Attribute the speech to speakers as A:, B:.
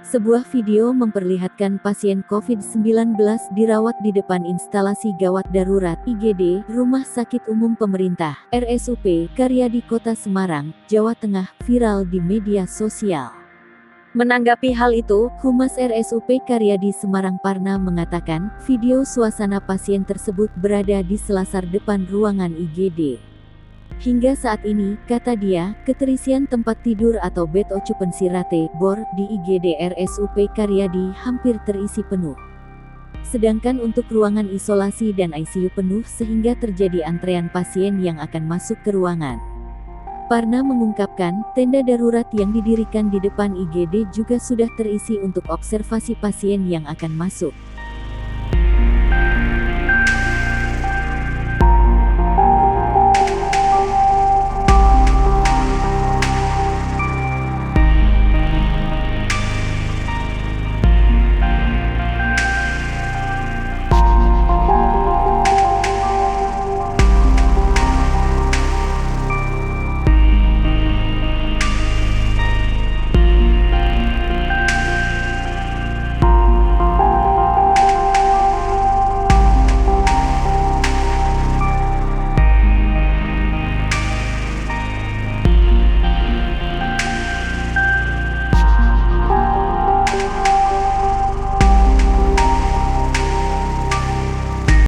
A: Sebuah video memperlihatkan pasien COVID-19 dirawat di depan instalasi gawat darurat (IGD) Rumah Sakit Umum Pemerintah (RSUP) Karyadi Kota Semarang, Jawa Tengah, viral di media sosial. Menanggapi hal itu, Humas RSUP Karyadi Semarang Parna mengatakan, video suasana pasien tersebut berada di selasar depan ruangan IGD. Hingga saat ini, kata dia, keterisian tempat tidur atau bed occupancy rate (BOR) di IGD RSUP Karyadi hampir terisi penuh. Sedangkan untuk ruangan isolasi dan ICU penuh sehingga terjadi antrean pasien yang akan masuk ke ruangan. Parna mengungkapkan, tenda darurat yang didirikan di depan IGD juga sudah terisi untuk observasi pasien yang akan masuk.